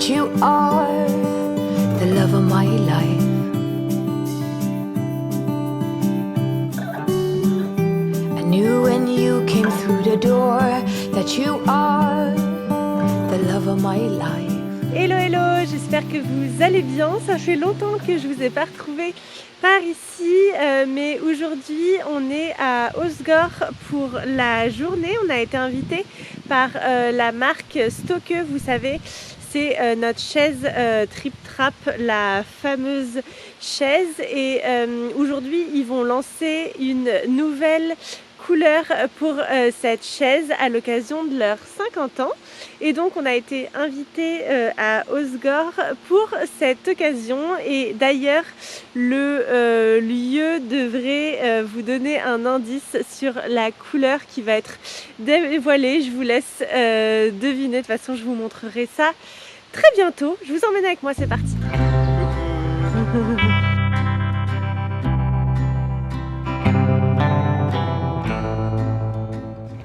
But you are the love of my life. I knew when you came through the door that you are the love of my life. Hello hello, j'espère que vous allez bien. Ça fait longtemps que je vous ai pas retrouvé par ici, mais aujourd'hui on est à Åsgård pour la journée. On a été invité par la marque Stokke, vous savez, c'est notre chaise Trip Trap, la fameuse chaise. Et aujourd'hui ils vont lancer une nouvelle couleur pour cette chaise à l'occasion de leurs 50 ans. Et donc on a été invité à Åsgård pour cette occasion. Et d'ailleurs le lieu devrait vous donner un indice sur la couleur qui va être dévoilée. Je vous laisse deviner, de toute façon je vous montrerai ça très bientôt. Je vous emmène avec moi, c'est parti.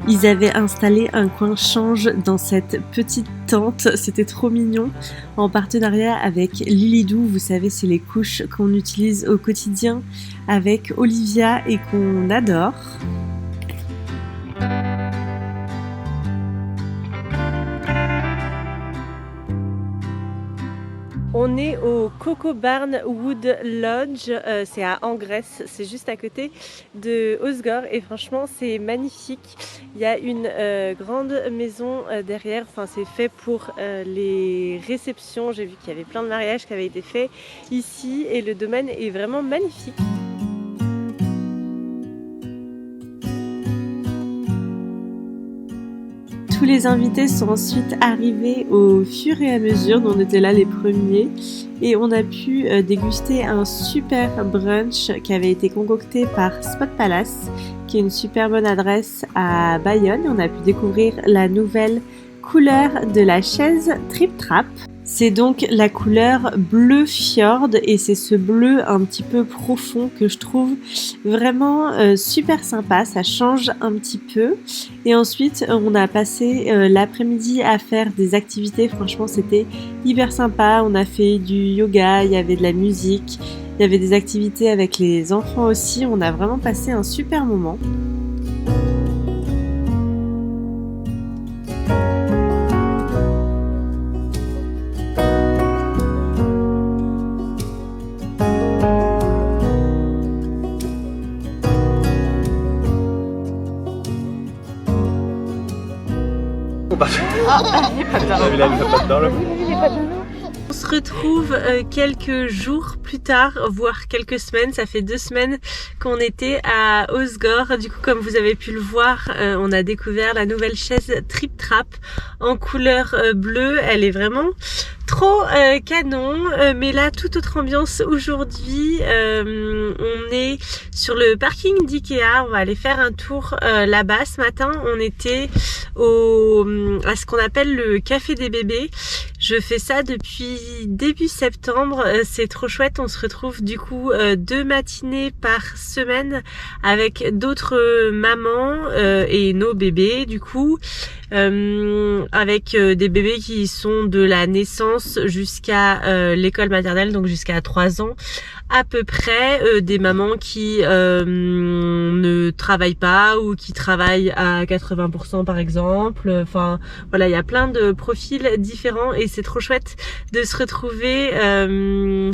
Ils avaient installé un coin change dans cette petite tente, c'était trop mignon, en partenariat avec Lilidou. Vous savez, c'est les couches qu'on utilise au quotidien avec Olivia et qu'on adore. On est au Coco Barn Wood Lodge, c'est à Angresse, c'est juste à côté de Åsgård et franchement c'est magnifique. Il y a une grande maison derrière, enfin c'est fait pour les réceptions. J'ai vu qu'il y avait plein de mariages qui avaient été faits ici et le domaine est vraiment magnifique. Tous les invités sont ensuite arrivés au fur et à mesure, nous on était là les premiers et on a pu déguster un super brunch qui avait été concocté par Spot Palace, qui est une super bonne adresse à Bayonne. On a pu découvrir la nouvelle couleur de la chaise Trip Trap. C'est donc la couleur bleu fjord et c'est ce bleu un petit peu profond que je trouve vraiment super sympa, ça change un petit peu. Et ensuite on a passé l'après-midi à faire des activités, franchement c'était hyper sympa. On a fait du yoga, il y avait de la musique, il y avait des activités avec les enfants aussi, on a vraiment passé un super moment. On se retrouve quelques jours plus tard, voire quelques semaines. Ça fait 2 semaines qu'on était à Åsgård. Du coup, comme vous avez pu le voir, on a découvert la nouvelle chaise Trip Trap en couleur bleue. Elle est vraiment trop canon, mais là toute autre ambiance aujourd'hui. On est sur le parking d'Ikea, on va aller faire un tour là-bas. Ce matin on était à ce qu'on appelle le café des bébés. Je fais ça depuis début septembre, c'est trop chouette. On se retrouve du coup 2 matinées par semaine avec d'autres mamans et nos bébés du coup. Avec des bébés qui sont de la naissance jusqu'à l'école maternelle, donc jusqu'à 3 ans à peu près, des mamans qui ne travaillent pas ou qui travaillent à 80% par exemple. Enfin voilà, il y a plein de profils différents et c'est trop chouette de se retrouver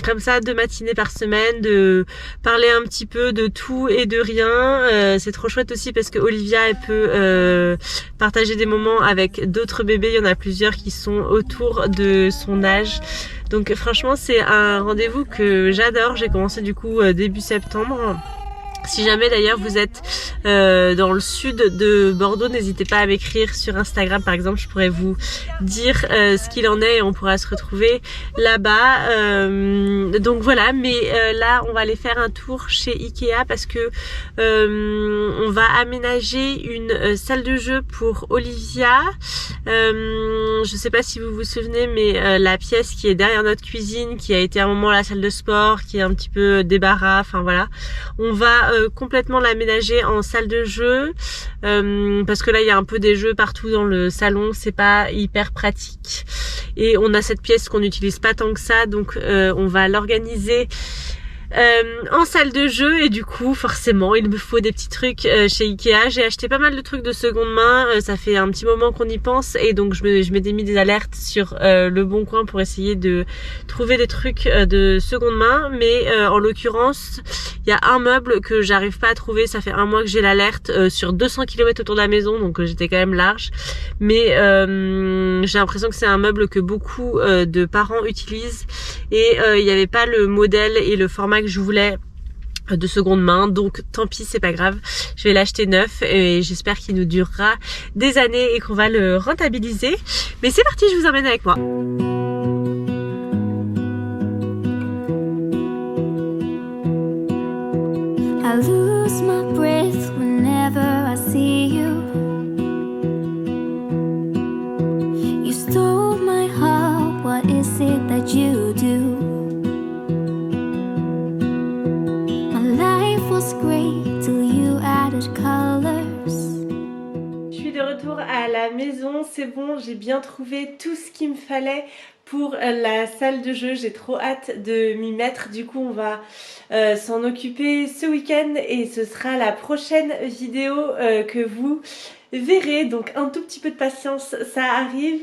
comme ça 2 matinées par semaine, de parler un petit peu de tout et de rien. C'est trop chouette aussi parce que Olivia elle peut partager des moments avec d'autres bébés. Il y en a plusieurs qui sont autour de son âge. Donc franchement c'est un rendez-vous que j'adore. J'ai commencé du coup début septembre. Si jamais d'ailleurs vous êtes dans le sud de Bordeaux, n'hésitez pas à m'écrire sur Instagram par exemple, je pourrais vous dire ce qu'il en est et on pourra se retrouver là-bas. Donc voilà, mais là on va aller faire un tour chez Ikea parce que on va aménager une salle de jeu pour Olivia. Je sais pas si vous vous souvenez, mais la pièce qui est derrière notre cuisine, qui a été à un moment la salle de sport, qui est un petit peu débarras, enfin voilà, on va complètement l'aménager en salle de jeu parce que là il y a un peu des jeux partout dans le salon, c'est pas hyper pratique et on a cette pièce qu'on n'utilise pas tant que ça, donc on va l'organiser en salle de jeu et du coup forcément il me faut des petits trucs chez Ikea. J'ai acheté pas mal de trucs de seconde main, ça fait un petit moment qu'on y pense et donc je m'étais mis des alertes sur le Bon Coin pour essayer de trouver des trucs de seconde main, mais en l'occurrence il y a un meuble que j'arrive pas à trouver, ça fait un mois que j'ai l'alerte sur 200 km autour de la maison, donc j'étais quand même large, mais j'ai l'impression que c'est un meuble que beaucoup de parents utilisent et il n'y avait pas le modèle et le format que je voulais de seconde main, donc tant pis, c'est pas grave, je vais l'acheter neuf et j'espère qu'il nous durera des années et qu'on va le rentabiliser. Mais c'est parti, je vous emmène avec moi. I lose my breath whenever I see you. You stole my heart, what is it that you do? Great till you added colors. Je suis de retour à la maison, c'est bon, j'ai bien trouvé tout ce qu'il me fallait pour la salle de jeu. J'ai trop hâte de m'y mettre, du coup on va s'en occuper ce week-end et ce sera la prochaine vidéo que vous verrez, donc un tout petit peu de patience, ça arrive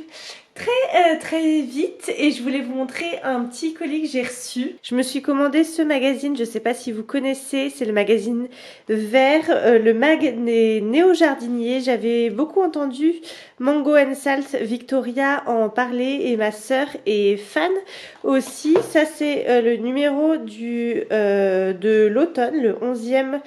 très vite et je voulais vous montrer un petit colis que j'ai reçu. Je me suis commandé ce magazine, je sais pas si vous connaissez, c'est le magazine Vert, le mag des néo-jardiniers. J'avais beaucoup entendu Mango & Salt Victoria en parler et ma sœur est fan aussi. Ça c'est le numéro de l'automne, le 11e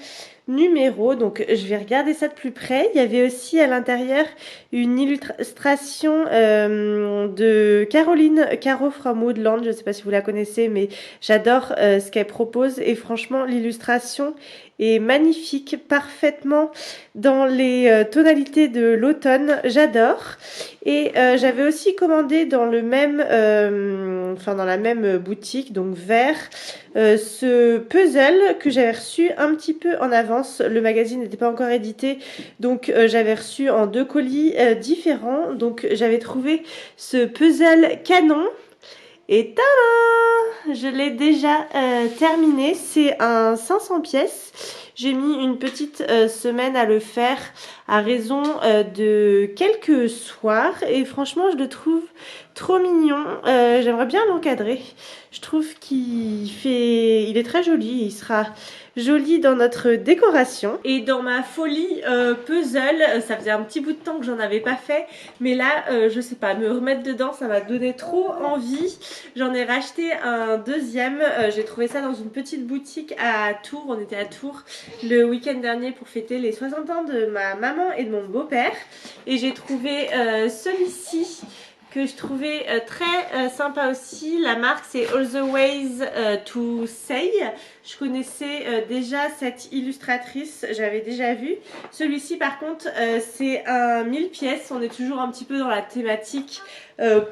numéro, donc je vais regarder ça de plus près. Il y avait aussi à l'intérieur une illustration de Caroline Caro from Woodland, je ne sais pas si vous la connaissez, mais j'adore ce qu'elle propose et franchement l'illustration est magnifique, parfaitement dans les tonalités de l'automne, j'adore. Et j'avais aussi commandé dans le même, dans la même boutique, donc Vert, ce puzzle que j'avais reçu un petit peu en avance. Le magazine n'était pas encore édité, donc j'avais reçu en 2 colis différents. Donc j'avais trouvé ce puzzle canon. Et tada! Je l'ai déjà terminé, c'est un 500 pièces. J'ai mis une petite semaine à le faire à raison de quelques soirs et franchement je le trouve trop mignon. J'aimerais bien l'encadrer. Je trouve il est très joli, il sera joli dans notre décoration. Et dans ma folie puzzle, ça faisait un petit bout de temps que j'en avais pas fait, mais là je sais pas, me remettre dedans ça m'a donné trop envie. J'en ai racheté un deuxième, j'ai trouvé ça dans une petite boutique à Tours. On était à Tours le week-end dernier pour fêter les 60 ans de ma maman et de mon beau-père et j'ai trouvé celui-ci que je trouvais très sympa aussi. La marque c'est All the Ways to Say. Je connaissais déjà cette illustratrice, j'avais déjà vu. Celui-ci par contre c'est un 1000 pièces, on est toujours un petit peu dans la thématique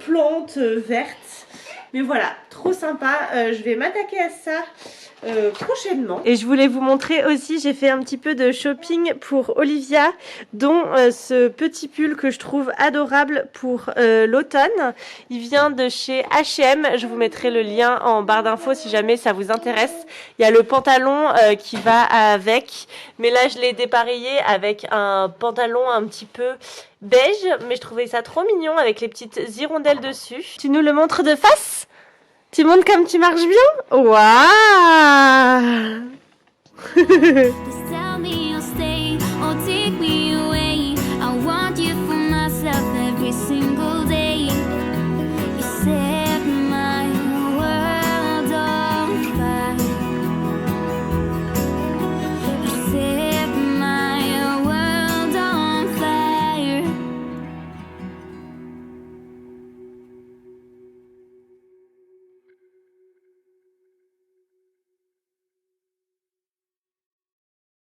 plantes vertes. Mais voilà, trop sympa, je vais m'attaquer à ça prochainement. Et je voulais vous montrer aussi, j'ai fait un petit peu de shopping pour Olivia, dont ce petit pull que je trouve adorable pour l'automne. Il vient de chez H&M, je vous mettrai le lien en barre d'infos si jamais ça vous intéresse. Il y a le pantalon qui va avec, mais là je l'ai dépareillé avec un pantalon un petit peu beige, mais je trouvais ça trop mignon avec les petites hirondelles dessus. Tu nous le montres de face ? Tu montres comme tu marches bien ? Waouh! Just tell me